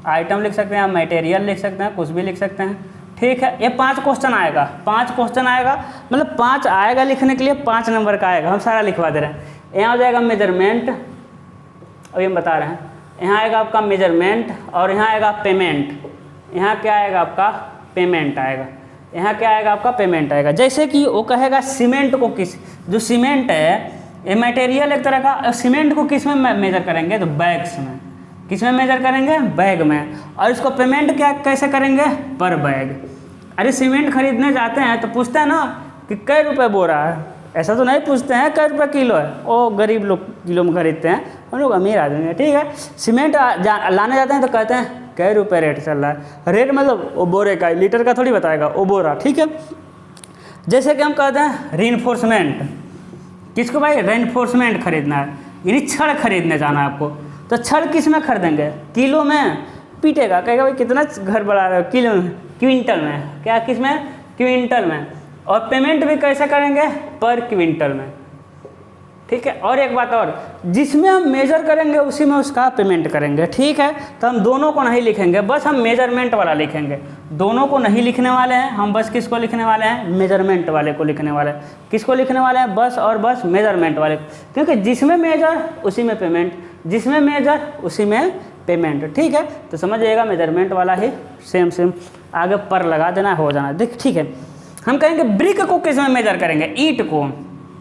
आइटम लिख सकते हैं, मटेरियल लिख सकते हैं, कुछ भी लिख सकते हैं, ठीक है। ये 5 क्वेश्चन आएगा, 5 क्वेश्चन आएगा, मतलब 5 आएगा लिखने के लिए, 5 नंबर का आएगा, हम सारा लिखवा दे रहे हैं। यहाँ हो जाएगा मेजरमेंट, अभी हम बता रहे हैं, यहाँ आएगा आपका मेजरमेंट और यहाँ आएगा पेमेंट, यहाँ क्या आएगा आपका, पेमेंट आएगा, यहाँ क्या आएगा आपका, पेमेंट आएगा। जैसे कि वो कहेगा सीमेंट को किस, जो सीमेंट है ये मटेरियल एक तरह का, सीमेंट को किस में मेजर करेंगे, तो बैग्स में, किस में मेजर करेंगे, बैग में। और इसको पेमेंट क्या कैसे करेंगे, पर बैग। अरे सीमेंट खरीदने जाते हैं तो पूछते हैं ना कि कै रुपये बोरा है, ऐसा तो नहीं पूछते हैं कै रुपये किलो है, वो गरीब लोग किलो में खरीदते हैं, हम लोग अमीर आदमी हैं, ठीक है। सीमेंट लाने जाते हैं तो कहते हैं कै रुपये रेट चल रहा है, रेट मतलब वो बोरे का, लीटर का थोड़ी बताएगा, वो बोरा, ठीक है। जैसे कि हम कहते हैं रीइंफोर्समेंट, किसको भाई, रीइंफोर्समेंट खरीदना है, यानी छड़ खरीदने जाना है आपको, तो छड़ किस में खरीदेंगे, किलो में, पीटेगा, कहेगा भाई कितना घर बढ़ा रहे हो, किलो में, क्विंटल में, क्या किस में, क्विंटल में। और पेमेंट भी कैसे करेंगे, पर क्विंटल में, ठीक है। और एक बात और, जिसमें हम मेजर करेंगे उसी में उसका पेमेंट करेंगे, ठीक है। तो हम दोनों को नहीं लिखेंगे, बस हम मेजरमेंट वाला लिखेंगे, दोनों को नहीं लिखने वाले हैं हम, बस किसको लिखने वाले हैं, मेजरमेंट वाले को लिखने वाले हैं। किसको लिखने वाले हैं, बस और बस मेजरमेंट वाले, क्योंकि जिसमें मेजर उसी में पेमेंट, जिसमें मेजर उसी में पेमेंट, ठीक है। तो समझिएगा मेजरमेंट वाला ही सेम आगे पर लगा देना, हो जाना, देख, ठीक है। हम कहेंगे ब्रिक को किस में मेजर करेंगे, ईंट को,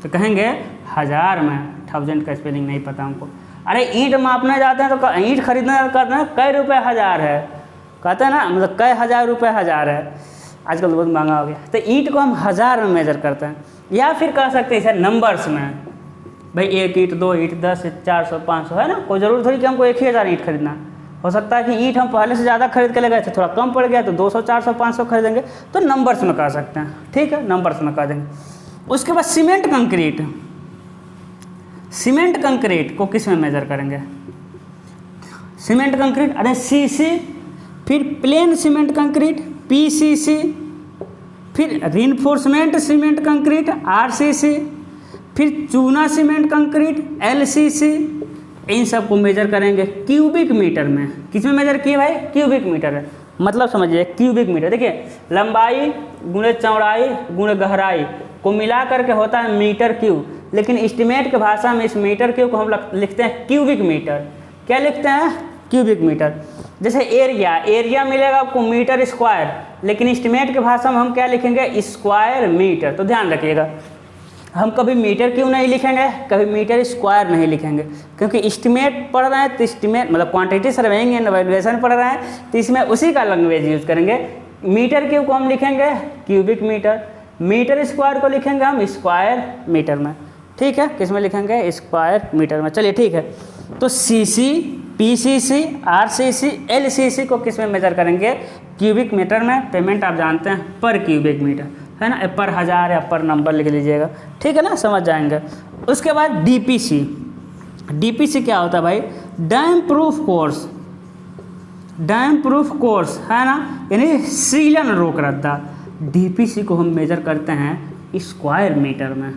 तो कहेंगे 1000 में, 1000 का स्पेलिंग नहीं पता हमको। अरे ईंट मापने जाते हैं तो ईंट खरीदने कहते हैं कै रुपये 1000 है, कहते हैं ना, मतलब कै 1000 रुपये 1000 है, आजकल बहुत महंगा हो गया। तो ईंट को हम 1000 में मेजर करते हैं, या फिर कह सकते हैं इसे नंबर्स में, भाई 1 ईंट, 2 ईंट, 10, 400, 500 है ना, कोई ज़रूर थोड़ी कि हमको 1000 ईंट खरीदना, हो सकता है कि ईंट हम पहले से ज़्यादा खरीद के ले गए थे, थोड़ा कम पड़ गया तो 200, 400, 500 खरीदेंगे, तो नंबर्स में कह सकते हैं, ठीक है, नंबर्स में कह देंगे। उसके बाद सीमेंट कंक्रीट, सीमेंट कंक्रीट को किस में मेजर करेंगे, सीमेंट कंक्रीट, अरे सीसी, फिर प्लेन सीमेंट कंक्रीट पीसीसी, फिर रीइंफोर्समेंट सीमेंट कंक्रीट आरसीसी, फिर चूना सीमेंट कंक्रीट एलसीसी, इन सब को मेजर करेंगे क्यूबिक मीटर में। किस में मेजर किए भाई, क्यूबिक मीटर है, मतलब समझिए क्यूबिक मीटर, देखिए लंबाई गुणे चौड़ाई गुणे गहराई को मिला करके होता है मीटर क्यूब, लेकिन एस्टीमेट के भाषा में इस मीटर क्यूब को हम लिखते हैं क्यूबिक मीटर। क्या लिखते हैं, क्यूबिक मीटर। जैसे एरिया, एरिया मिलेगा आपको मीटर स्क्वायर, लेकिन एस्टीमेट के भाषा में हम क्या लिखेंगे, स्क्वायर मीटर। तो ध्यान रखिएगा, हम कभी मीटर क्यों नहीं लिखेंगे, कभी मीटर स्क्वायर नहीं लिखेंगे, क्योंकि एस्टीमेट पढ़ रहे हैं तो एस्टीमेट मतलब क्वांटिटी सर्वेइंग एंड वैल्यूएशन पढ़ रहे हैं, तो इसमें उसी का लैंग्वेज यूज़ करेंगे। मीटर क्यूब को हम लिखेंगे क्यूबिक मीटर, मीटर स्क्वायर को लिखेंगे हम स्क्वायर मीटर में, ठीक है, किस में लिखेंगे, स्क्वायर मीटर में। चलिए ठीक है, तो सीसी, PCC, RCC, LCC को किस में मेजर करेंगे? क्यूबिक मीटर में। पेमेंट आप जानते हैं पर क्यूबिक मीटर, है ना, पर हज़ार या पर नंबर लिख लीजिएगा, ठीक है ना, समझ जाएंगे। उसके बाद DPC। DPC क्या होता है भाई? Dam proof course. Dam proof course, है ना, यानी सीलन रोक रद्दा। DPC को हम मेजर करते हैं स्क्वायर मीटर में,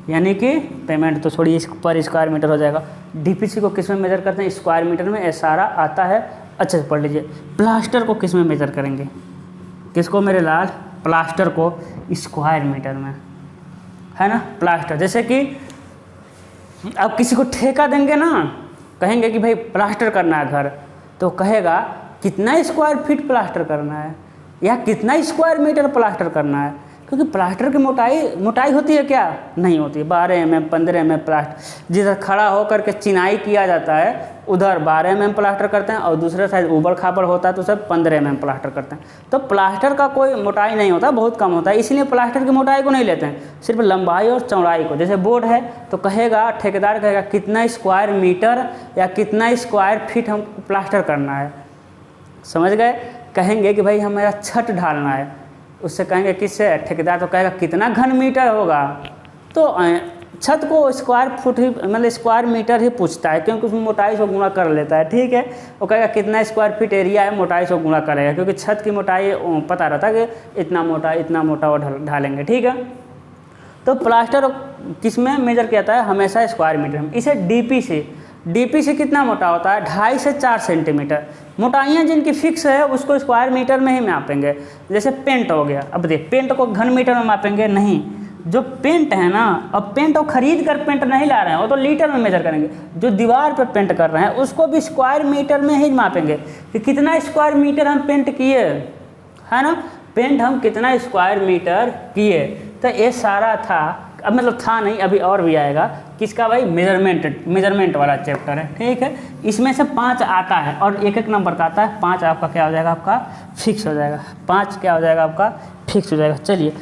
यानी कि पेमेंट तो छोड़िए, पर स्क्वायर मीटर हो जाएगा। DPC को किस में मेजर करते हैं? स्क्वायर मीटर में। ये सारा आता है, अच्छे से पढ़ लीजिए। प्लास्टर को किस में मेजर करेंगे? किसको मेरे लाल? प्लास्टर को स्क्वायर मीटर में, है ना। प्लास्टर जैसे कि अब किसी को ठेका देंगे ना, कहेंगे कि भाई प्लास्टर करना है घर, तो कहेगा कितना स्क्वायर फीट प्लास्टर करना है या कितना स्क्वायर मीटर प्लास्टर करना है, क्योंकि प्लास्टर की मोटाई होती है क्या? नहीं होती है। 12 mm 15 mm प्लास्टर, जिधर खड़ा होकर के चिनाई किया जाता है उधर 12 mm प्लास्टर करते हैं, और दूसरे साइड ऊबड़ खाबड़ होता है तो सब 15 mm प्लास्टर करते हैं। तो प्लास्टर का कोई मोटाई नहीं होता, बहुत कम होता है, इसलिए प्लास्टर की मोटाई को नहीं लेते हैं, सिर्फ लंबाई और चौड़ाई को। जैसे बोर्ड है तो कहेगा, ठेकेदार कहेगा कितना स्क्वायर मीटर या कितना स्क्वायर फीट हम प्लास्टर करना है, समझ गए। कहेंगे कि भाई हमारा छत ढालना है, उससे कहेंगे किससे? ठेकेदार तो कहेगा कितना घन मीटर होगा, तो छत को स्क्वायर फुट ही मतलब स्क्वायर मीटर ही पूछता है, क्योंकि उसमें मोटाई से गुणा कर लेता है, ठीक है। वो कहेगा कितना स्क्वायर फीट एरिया है, मोटाई से गुणा करेगा, क्योंकि छत की मोटाई पता रहता है कि इतना मोटा वो ढालेंगे, ठीक है। तो प्लास्टर किस में मेजर किया जाता है? हमेशा स्क्वायर मीटर में। इसे DPC कितना मोटा होता है? 2.5 से 4 सेंटीमीटर। मोटाइयाँ जिनकी फिक्स है उसको स्क्वायर मीटर में ही मापेंगे। जैसे पेंट हो गया, अब देखिए पेंट को घन मीटर में मापेंगे नहीं, जो पेंट है ना, अब पेंट को खरीद कर पेंट नहीं ला रहे हैं, वो तो लीटर में मेजर करेंगे। जो दीवार पर पेंट कर रहे हैं उसको भी स्क्वायर मीटर में ही मापेंगे कि कितना स्क्वायर मीटर हम पेंट किए, है ना, पेंट हम कितना स्क्वायर मीटर किए। तो ये सारा था, अब मतलब था नहीं, अभी और भी आएगा। किसका भाई? मेजरमेंट वाला चैप्टर है, ठीक है। इसमें से 5 आता है और एक एक नंबर का आता है। 5 आपका क्या हो जाएगा? आपका फिक्स हो जाएगा। 5 क्या हो जाएगा? आपका फिक्स हो जाएगा। चलिए,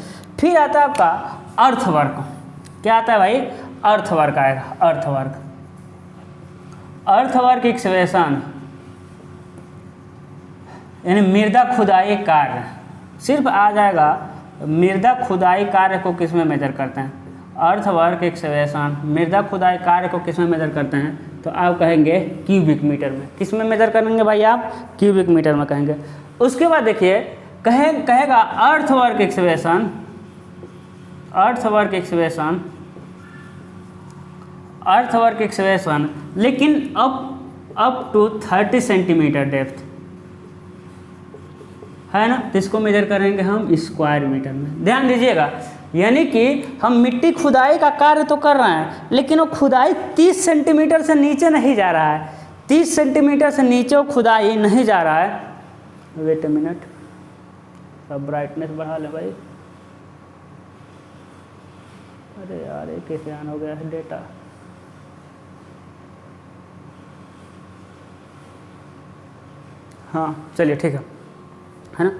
फिर आता है आपका अर्थवर्क। क्या आता है भाई? अर्थवर्क आएगा। अर्थवर्क एक्सवेशन यानी मृदा खुदाई कार्य, सिर्फ आ जाएगा मृदा खुदाई कार्य को किस में मेजर करते हैं? अर्थवर्क एक्सवेशन, मृदा खुदाई कार्य को किस में मेजर करते हैं? तो आप कहेंगे क्यूबिक मीटर में। किस में मेजर करेंगे भाई आप? क्यूबिक मीटर में कहेंगे। उसके बाद देखिए कहेगा अर्थवर्क एक्सवेशन, लेकिन अप टू 30 सेंटीमीटर डेप्थ, है ना, तो इसको मेजर करेंगे हम स्क्वायर मीटर में। ध्यान दीजिएगा, यानी कि हम मिट्टी खुदाई का कार्य तो कर रहे हैं, लेकिन वो खुदाई 30 सेंटीमीटर से नीचे नहीं जा रहा है। 30 सेंटीमीटर से नीचे वो खुदाई नहीं जा रहा है। वेट अ मिनट, सब ब्राइटनेस बढ़ा ले भाई। अरे यार ये कैसे ऑन हो गया है डेटा? हाँ चलिए ठीक है ना।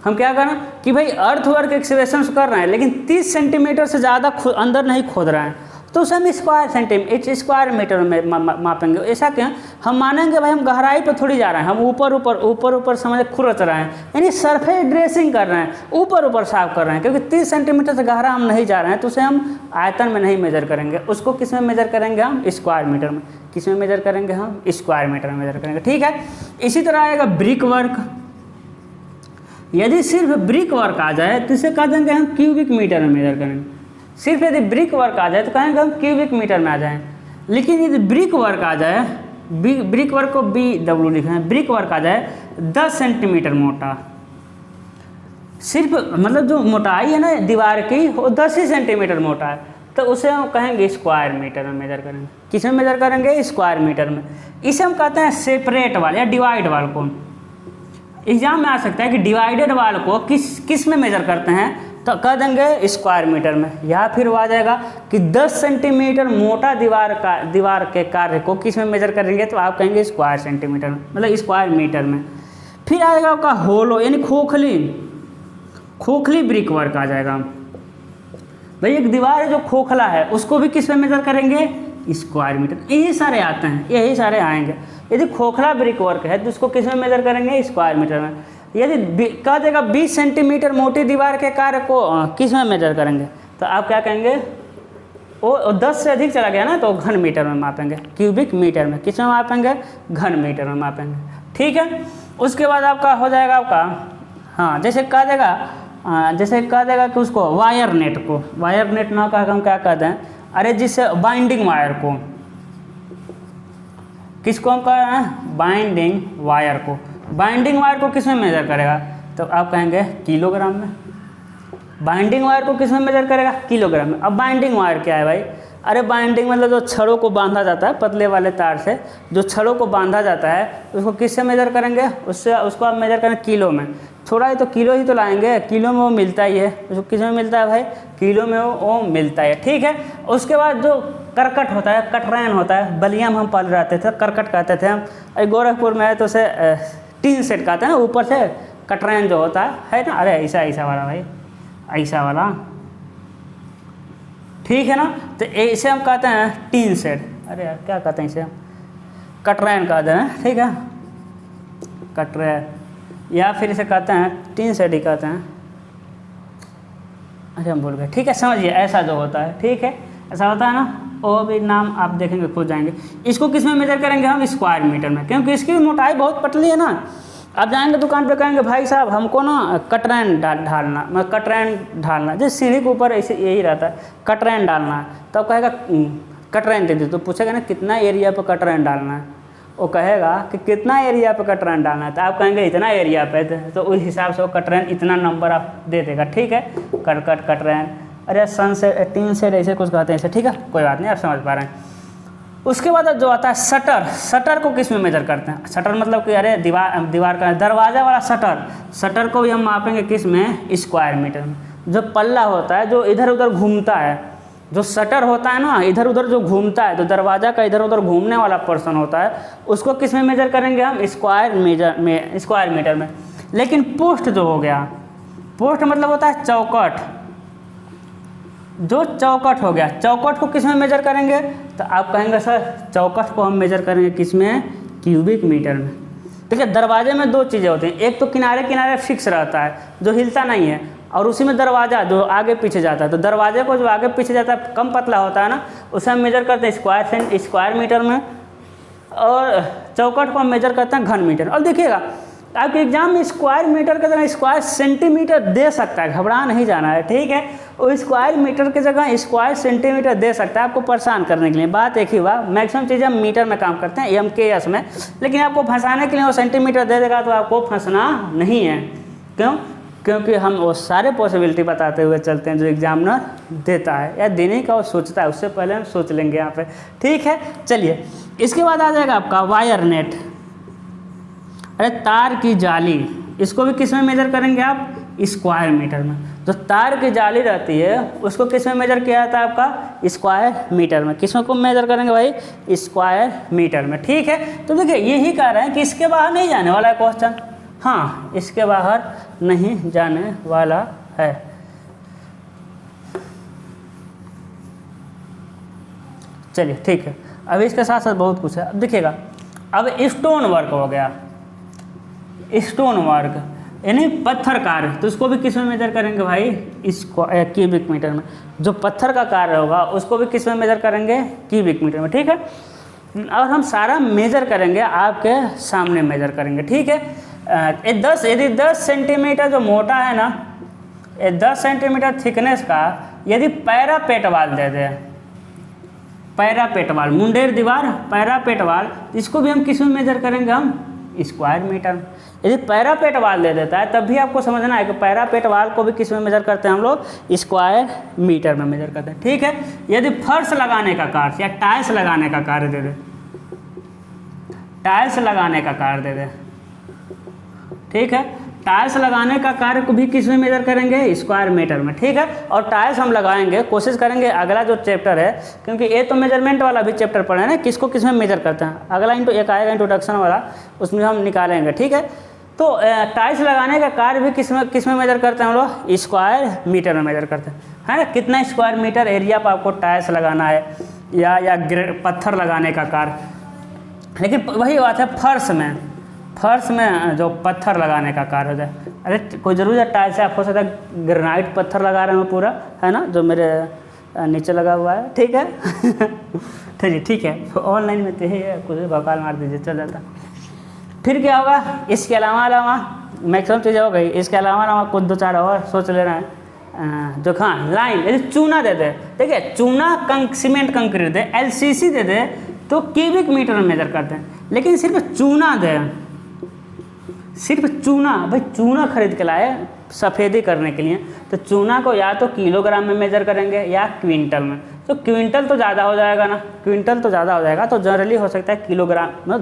हम क्या कर रहे हैं कि भाई अर्थवर्क एक्सवेशन कर रहे हैं, लेकिन 30 सेंटीमीटर से ज़्यादा अंदर नहीं खोद रहे हैं, तो उसे हम स्क्वायर मीटर में मापेंगे। ऐसा क्या? हम मानेंगे भाई हम गहराई पर थोड़ी जा रहे हैं, हम ऊपर समझ खुरच रहे हैं, यानी सरफेस ड्रेसिंग कर रहे हैं, ऊपर साफ कर रहे हैं, क्योंकि 30 सेंटीमीटर से गहरा हम नहीं जा रहे हैं, तो उसे हम आयतन में नहीं मेजर करेंगे। उसको किस में मेजर करेंगे? हम स्क्वायर मीटर में। किस में मेजर करेंगे? हम स्क्वायर मीटर में मेजर करेंगे, ठीक है। इसी तरह आएगा ब्रिक वर्क। यदि सिर्फ ब्रिक वर्क आ जाए तो इसे कह देंगे हम क्यूबिक मीटर में मेजर करेंगे। सिर्फ यदि ब्रिक वर्क आ जाए तो कहेंगे हम क्यूबिक मीटर में आ जाएं। लेकिन यदि ब्रिक वर्क आ जाए, ब्रिक वर्क को BW लिखा है, ब्रिक वर्क आ जाए 10 सेंटीमीटर मोटा, सिर्फ मतलब जो मोटाई है ना दीवार की वो 10 ही सेंटीमीटर मोटा है, तो उसे हम कहेंगे स्क्वायर मीटर में मेजर करेंगे। किस में मेजर करेंगे? स्क्वायर मीटर में। इसे हम कहते हैं सेपरेट वाल या डिवाइड वाल को। एग्जाम में आ सकता है कि डिवाइडेड वाल को किस में मेजर करते हैं, तो कह देंगे स्क्वायर मीटर में। या फिर वो आ जाएगा कि 10 सेंटीमीटर मोटा दीवार के कार्य को किस में मेजर करेंगे, तो आप कहेंगे स्क्वायर सेंटीमीटर में, मतलब स्क्वायर मीटर में। फिर आएगा आपका होलो यानी खोखली ब्रिक वर्क आ जाएगा। भाई एक दीवार है जो खोखला है, उसको भी किस में मेजर करेंगे? स्क्वायर मीटर, यही सारे आते हैं, यही सारे आएंगे। यदि खोखला ब्रिक वर्क है तो उसको किस में मेजर करेंगे, स्क्वायर मीटर में। यदि कह देगा 20 सेंटीमीटर मोटी दीवार के कार्य को किस में मेजर करेंगे, तो आप क्या कहेंगे, वो 10 से अधिक चला गया ना तो घन मीटर में मापेंगे, क्यूबिक मीटर में, किस में मापेंगे, घन मीटर में मापेंगे। ठीक है, उसके बाद आपका हो जाएगा आपका, हाँ जैसे कह देगा कि उसको वायर नेट को, वायर नेट ना कह हम क्या कहते हैं, अरे जिससे बाइंडिंग वायर को, किसको हम कह रहे हैं, बाइंडिंग वायर को। बाइंडिंग वायर को किस में मेजर करेगा, तो आप कहेंगे किलोग्राम में। बाइंडिंग वायर को किस में मेजर करेगा, किलोग्राम में। अब बाइंडिंग वायर क्या है भाई, अरे बाइंडिंग मतलब जो छड़ों को बांधा जाता है, पतले वाले तार से जो छड़ों को बांधा जाता है उसको किससे मेजर करेंगे, उसको आप मेजर करें किलो में। थोड़ा ही तो किलो ही तो लाएंगे, किलो में वो मिलता ही है, उसको किस में मिलता है भाई, किलो में वो मिलता है। ठीक है, उसके बाद जो करकट होता है, कटरैन होता है, बलिया में हम पल रहते थे, करकट कहते थे हम, गोरखपुर में है तो उसे टीन सेट कहते हैं ना, ऊपर से कटरैन जो होता है ना, अरे ऐसा वाला भाई, ऐसा वाला, ठीक है ना। तो इसे हम कहते हैं टीन सेट, अरे यार क्या कहते हैं इसे, हम कटरैन कहते हैं, ठीक है, कटरैन, या फिर इसे कहते हैं टीन सेट ही कहते हैं, अरे हम भूल गए। ठीक है, समझिए ऐसा जो होता है, ठीक है, ऐसा होता है ना, वो भी नाम आप देखेंगे खुद जाएंगे। इसको किस में मेजर करेंगे हम, स्क्वायर मीटर में, क्योंकि इसकी मोटाई बहुत पतली है ना। आप जाएंगे दुकान पे, कहेंगे भाई साहब हमको ना कटरैन ढालना, मैं कटरैन ढालना, जैसे सीढ़ी के ऊपर ऐसे यही रहता है, कटरैन डालना है, तो आप कहेगा कटरैन दे दी, तो पूछेगा ना कितना एरिया पे कटरैन डालना है, वो कहेगा कि कितना एरिया पे कटरैन डालना है, तो आप कहेंगे इतना एरिया पे, तो उस हिसाब से वो कटरैन इतना नंबर आप दे देगा। ठीक है, कटरैन, अरे सन से टीन से ऐसे कुछ कहते हैं इसे, ठीक है, कोई बात नहीं, आप समझ पा रहे हैं। उसके बाद जो आता है शटर, शटर को किस में मेजर करते हैं, शटर मतलब कि अरे दीवार का दरवाज़ा वाला शटर, शटर को भी हम मापेंगे किस में, स्क्वायर मीटर में। जो पल्ला होता है जो इधर उधर घूमता है, जो शटर होता है ना इधर उधर जो घूमता है, तो दरवाज़ा का इधर उधर घूमने वाला पर्सन होता है, उसको किस में मेजर करेंगे हम, स्क्वायर मीटर में। लेकिन पोस्ट जो हो गया, पोस्ट मतलब होता है चौकट, जो चौकट हो गया, चौकट को किस में मेजर करेंगे, तो आप कहेंगे सर चौकट को हम मेजर करेंगे किस में, क्यूबिक मीटर में। देखिए दरवाजे में दो चीज़ें होती हैं, एक तो किनारे किनारे फिक्स रहता है जो हिलता नहीं है, और उसी में दरवाज़ा जो आगे पीछे जाता है, तो दरवाजे को जो आगे पीछे जाता है कम पतला होता है ना, उसे हम मेजर करते हैं स्क्वायर मीटर में, और चौकट को हम मेजर करते हैं घन मीटर। और देखिएगा आपके एग्जाम में स्क्वायर मीटर की जगह स्क्वायर सेंटीमीटर दे सकता है, घबरा नहीं जाना है, ठीक है, वो स्क्वायर मीटर की जगह स्क्वायर सेंटीमीटर दे सकता है आपको परेशान करने के लिए। बात एक ही हुआ, मैक्सिमम चीज़ें हम मीटर में काम करते हैं, MKS में, लेकिन आपको फंसाने के लिए वो सेंटीमीटर दे देगा तो आपको फंसना नहीं है। क्यों, क्योंकि हम वो सारे पॉसिबिलिटी बताते हुए चलते हैं जो एग्जामिनर देता है या देने का वो सोचता है, उससे पहले हम सोच लेंगे यहाँ पे। ठीक है, चलिए इसके बाद आ जाएगा आपका वायर नेट, अरे तार की जाली, इसको भी किस में मेजर करेंगे आप, स्क्वायर मीटर में। जो तार की जाली रहती है उसको किस में मेजर किया जाता है आपका, स्क्वायर मीटर में। किस में को मेजर करेंगे भाई, स्क्वायर मीटर में। ठीक है, तो देखिए यही कह रहे हैं कि इसके बाहर नहीं जाने वाला है क्वेश्चन, हाँ इसके बाहर नहीं जाने वाला है। चलिए ठीक है, अब इसके साथ साथ बहुत कुछ है। अब देखिएगा, अब स्टोन वर्क हो गया, स्टोन वर्क यानी पत्थर कार्य, तो उसको भी किस में मेजर करेंगे भाई, इसको क्यूबिक मीटर में। जो पत्थर का कार्य होगा उसको भी किस में मेजर करेंगे, क्यूबिक मीटर में। ठीक है, और हम सारा मेजर करेंगे आपके सामने मेजर करेंगे। ठीक है, यदि 10 सेंटीमीटर जो मोटा है ना, 10 सेंटीमीटर थिकनेस का यदि पैरापेट वाल दे दे, पैरापेट वाल, मुंडेर दीवार पैरापेट वाल, इसको भी हम किस में मेजर करेंगे, हम स्क्वायर मीटर। यदि पैरापेट वाल दे देता है तब भी आपको समझना है कि पैरापेट वाल को भी किस में मेजर करते हैं हम लोग, स्क्वायर मीटर में मेजर करते हैं। ठीक है, यदि फर्श लगाने का कार्य या टाइल्स लगाने का कार्य दे दे, टाइल्स लगाने का कार्य दे दे, ठीक है, टाइल्स लगाने का कार्य को भी किस में मेजर करेंगे, स्क्वायर मीटर में। ठीक है, और टाइल्स हम लगाएंगे, कोशिश करेंगे अगला जो चैप्टर है, क्योंकि ये तो मेजरमेंट वाला भी चैप्टर पढ़े हैं ना, किसको किस में मेजर करते हैं, अगला एक आएगा इंट्रोडक्शन वाला, उसमें हम निकालेंगे। ठीक है, तो टाइल्स लगाने का कार्य भी किस में मेजर करते हैं हम लोग, स्क्वायर मीटर में मेजर करते हैं, है ना। कितना स्क्वायर मीटर एरिया पर आपको टाइल्स लगाना है या पत्थर लगाने का कार्य। लेकिन वही बात है फर्श में जो पत्थर लगाने का कार्य हो जाए। अरे कोई ज़रूरी है टाइल्स से, आप हो सकता है ग्रेनाइट पत्थर लगा रहे हो पूरा, है ना, जो मेरे नीचे लगा हुआ है, ठीक है ठीक है ऑनलाइन में तो है, कुछ भौकाल मार दीजिए चल जाता। फिर क्या होगा, इसके अलावा मैक्सिमम चीज़ें हो गई। इसके अलावा कुछ दो चार और सोच ले रहे हैं। जो हाँ लाइन, यदि चूना दे दे, देखिए चूना सीमेंट कंक्रीट दे, LCC दे दे तो क्यूबिक मीटर में मेजर करते हैं। लेकिन सिर्फ चूना दे, सिर्फ चूना, भाई चूना खरीद के लाए सफ़ेदी करने के लिए, तो चूना को या तो किलोग्राम में मेजर करेंगे या क्विंटल में। तो क्विंटल तो ज़्यादा हो जाएगा ना, क्विंटल तो ज़्यादा हो जाएगा, तो जनरली हो सकता है किलोग्राम में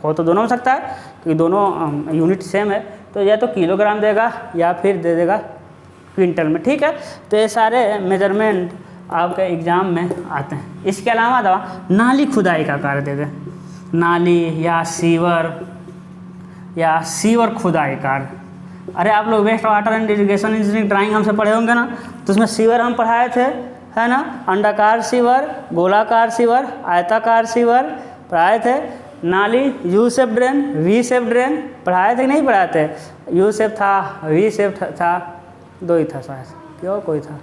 हो, तो दोनों हो सकता है क्योंकि दोनों यूनिट सेम है। तो या तो किलोग्राम देगा या फिर दे देगा क्विंटल में, ठीक है। तो ये सारे मेजरमेंट आपके एग्ज़ाम में आते हैं। इसके अलावा दवा नाली खुदाई का कार्य दे दे, नाली या सीवर खुदाई कार्य। अरे आप लोग waste water and irrigation engineering drawing हमसे पढ़े होंगे ना, तो उसमें सीवर हम पढ़ाए थे, है ना, अंडाकार सीवर, गोलाकार सीवर, आयताकार सीवर पढ़ाए थे। नाली U shape drain, V shape drain पढ़ाए थे कि नहीं पढ़ाए थे? यू शेप था, वी शेप था, दो ही था शायद, क्यों कोई था,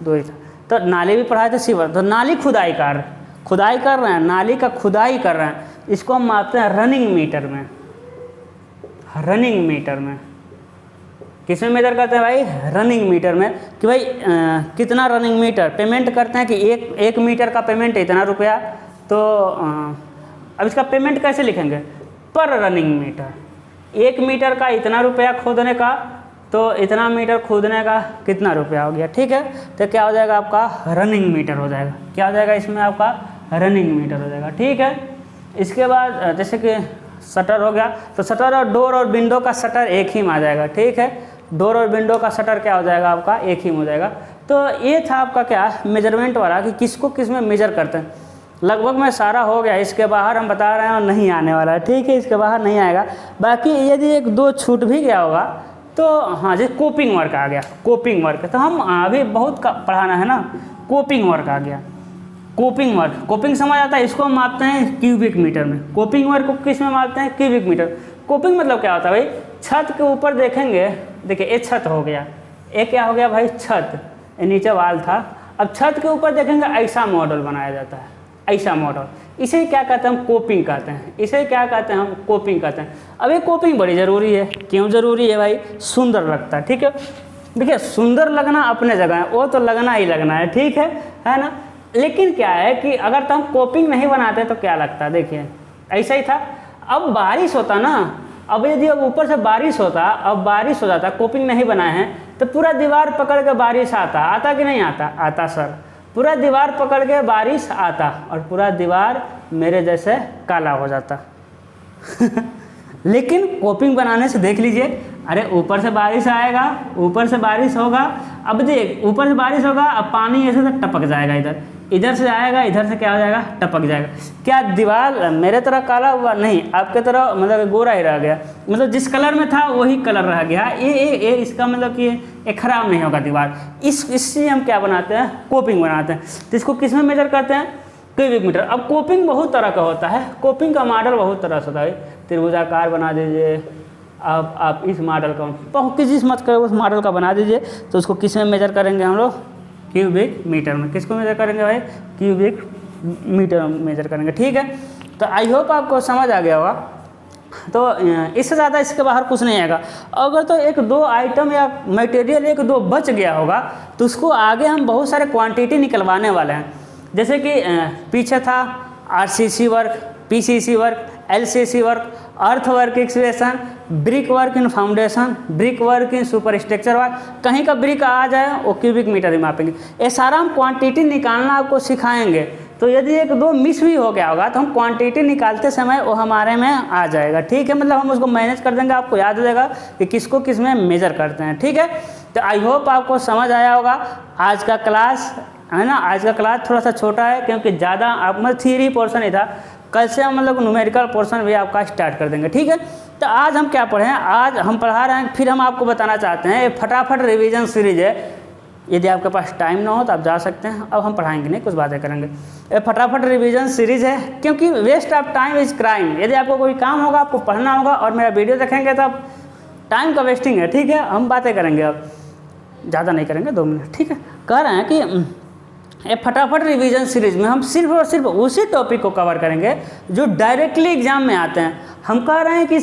दो ही था। तो नाली भी पढ़ाए थे, सीवर। तो नाली खुदाई कार्य, खुदाई कर रहे हैं, नाली का खुदाई कर रहे हैं, इसको हम मापते हैं रनिंग मीटर में। रनिंग मीटर में किस में मेजर करते हैं भाई? रनिंग मीटर में। कि भाई कितना रनिंग मीटर पेमेंट करते हैं कि एक मीटर का पेमेंट इतना रुपया। तो अब इसका पेमेंट कैसे लिखेंगे? पर रनिंग मीटर। 1 मीटर का इतना रुपया खोदने का, तो इतना मीटर खोदने का कितना रुपया हो गया, ठीक है। तो क्या हो जाएगा आपका? रनिंग मीटर हो जाएगा। क्या हो जाएगा इसमें? आपका रनिंग मीटर हो जाएगा, ठीक है। इसके बाद जैसे कि शटर हो गया, तो शटर और डोर और विंडो का शटर एक ही में आ जाएगा, ठीक है। डोर और विंडो का शटर क्या हो जाएगा आपका? एक ही में हो जाएगा। तो ये था आपका क्या मेजरमेंट वाला कि किसको किस में मेजर करते हैं। लगभग में सारा हो गया। इसके बाहर हम बता रहे हैं और नहीं आने वाला है, ठीक है, इसके बाहर नहीं आएगा। बाकी यदि 1-2 छूट भी गया होगा तो हाँ, जैसे कोपिंग वर्क आ गया, कोपिंग वर्क तो हम अभी बहुत पढ़ाना है ना। कोपिंग वर्क आ गया, कोपिंग वर्क, कोपिंग समझ आता है, इसको हम मापते हैं क्यूबिक मीटर में। कोपिंग वर्क को किस में मापते हैं? Cubic metre. कोपिंग मतलब क्या होता है भाई? छत के ऊपर देखेंगे, देखिए ये छत हो गया, ये क्या हो गया भाई? छत, ये नीचे वाल था। अब छत के ऊपर देखेंगे, ऐसा मॉडल बनाया जाता है, ऐसा मॉडल, इसे क्या कहते हैं? हम कोपिंग कहते हैं। इसे क्या कहते हैं? हम कोपिंग कहते हैं। अब ये कोपिंग बड़ी ज़रूरी है। क्यों ज़रूरी है भाई? सुंदर लगता है, ठीक है। देखिए सुंदर लगना अपने जगह है, वो तो लगना ही लगना है, ठीक है ना। लेकिन क्या है कि अगर तो हम कोपिंग नहीं बनाते तो क्या लगता है? देखिए ऐसा ही था। अब बारिश होता ना, अब यदि अब ऊपर से बारिश होता, अब बारिश हो जाता, कोपिंग नहीं बनाए हैं, तो पूरा दीवार पकड़ के बारिश आता कि नहीं आता? आता सर। पूरा दीवार पकड़ के बारिश आता और पूरा दीवार मेरे जैसे काला हो जाता। लेकिन कोपिंग बनाने से देख लीजिए, अरे ऊपर से बारिश आएगा, ऊपर से बारिश होगा, अब देख ऊपर से बारिश होगा, अब पानी ऐसे से टपक जाएगा, इधर से आएगा, इधर से क्या हो जाएगा? टपक जाएगा। क्या दीवार मेरे तरह काला हुआ? नहीं, आपके तरह मतलब गोरा ही रह गया, मतलब जिस कलर में था वही कलर रह गया। ये इसका मतलब कि ये खराब नहीं होगा दीवार। इससे हम क्या बनाते हैं? कोपिंग बनाते हैं। तो इसको किस में मेजर करते हैं? Cubic metre. अब कोपिंग बहुत तरह का होता है, कोपिंग का मॉडल बहुत तरह से होता है। त्रिभुजाकार बना दीजिए आप इस मॉडल का, किस मत करें उस मॉडल का बना दीजिए। तो उसको किस में मेजर करेंगे हम लोग? क्यूबिक मीटर में। किसको मेजर करेंगे भाई? क्यूबिक मीटर में मेजर करेंगे, ठीक है। तो आई होप आपको समझ आ गया होगा। तो इससे ज़्यादा इसके बाहर कुछ नहीं आएगा। अगर तो 1-2 आइटम या मटेरियल 1-2 बच गया होगा तो उसको आगे हम बहुत सारे क्वांटिटी निकलवाने वाले हैं। जैसे कि पीछे था RCC work, PCC work, LCC work, earth work excavation, brick work in foundation, brick work in super structure work. कहीं का ब्रिक आ जाए वो क्यूबिक मीटर ही मापेंगे। ये सारा हम क्वांटिटी निकालना आपको सिखाएंगे। तो यदि 1-2 मिस भी हो गया होगा तो हम क्वांटिटी निकालते समय वो हमारे में आ जाएगा, ठीक है। मतलब हम उसको मैनेज कर देंगे, आपको याद हो जाएगा कि किसको किस में मेजर करते हैं, ठीक है। तो आई होप आपको समझ आया होगा। आज का क्लास है ना, आज का क्लास थोड़ा सा छोटा है क्योंकि ज़्यादा आप मतलब थ्योरी पोर्शन ही था। कल से हम मतलब न्यूमेरिकल पोर्शन भी आपका स्टार्ट कर देंगे, ठीक है। तो आज हम क्या पढ़े हैं? आज हम पढ़ा रहे हैं, फिर हम आपको बताना चाहते हैं, ये फटाफट रिवीजन सीरीज यदि आपके पास टाइम ना हो तो आप जा सकते हैं। अब हम पढ़ाएंगे नहीं, कुछ बातें करेंगे। ये फटाफट रिवीजन सीरीज है, क्योंकि waste of time is crime. यदि आपको कोई काम होगा, आपको पढ़ना होगा और मेरा वीडियो देखेंगे तो आप टाइम का वेस्टिंग है, ठीक है। हम बातें करेंगे, अब ज़्यादा नहीं करेंगे, 2 मिनट, ठीक है। कह रहे हैं कि ये फटाफट रिवीजन सीरीज में हम सिर्फ और सिर्फ उसी टॉपिक को कवर करेंगे जो डायरेक्टली एग्जाम में आते हैं। हम कह रहे हैं कि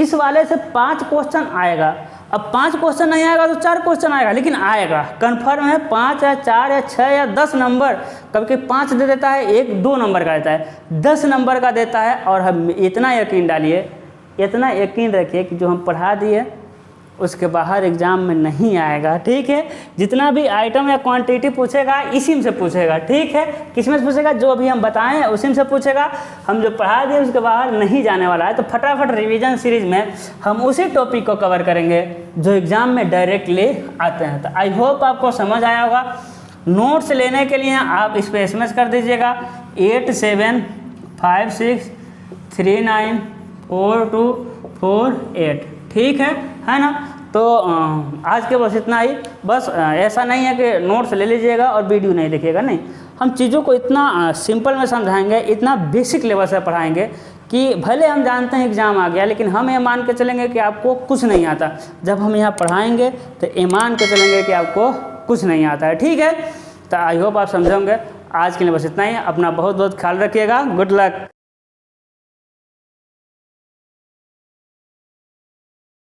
इस वाले से 5 क्वेश्चन आएगा। अब 5 क्वेश्चन नहीं आएगा तो 4 क्वेश्चन आएगा, लेकिन आएगा, कंफर्म है। 5 या 4 या 6 या 10 नंबर, कभी 5 दे देता है, 1-2 नंबर का देता है, 10 नंबर का देता है। और हम इतना यकीन डालिए, इतना यकीन रखिए कि जो हम पढ़ा दिए उसके बाहर एग्जाम में नहीं आएगा, ठीक है। जितना भी आइटम या क्वांटिटी पूछेगा इसी में से पूछेगा, ठीक है। किस में से पूछेगा? जो अभी हम बताएं उसी में से पूछेगा। हम जो पढ़ा दिए उसके बाहर नहीं जाने वाला है। तो फटाफट रिवीजन सीरीज में हम उसी टॉपिक को कवर करेंगे जो एग्जाम में डायरेक्टली आते हैं। तो आई होप आपको समझ आया होगा। नोट्स लेने के लिए आप इस पर SMS कर दीजिएगा 8756394248, ठीक है ना। तो आज के बस इतना ही। बस ऐसा नहीं है कि नोट्स ले लीजिएगा और वीडियो नहीं देखिएगा, नहीं। हम चीज़ों को इतना सिंपल में समझाएंगे, इतना बेसिक लेवल से पढ़ाएंगे कि भले हम जानते हैं एग्ज़ाम आ गया, लेकिन हम ये मान के चलेंगे कि आपको कुछ नहीं आता। जब हम यहाँ पढ़ाएंगे तो ये मान के चलेंगे कि आपको कुछ नहीं आता है, ठीक है। तो आई होप आप समझेंगे। आज के लिए बस इतना ही। अपना बहुत बहुत ख्याल रखिएगा। Good luck.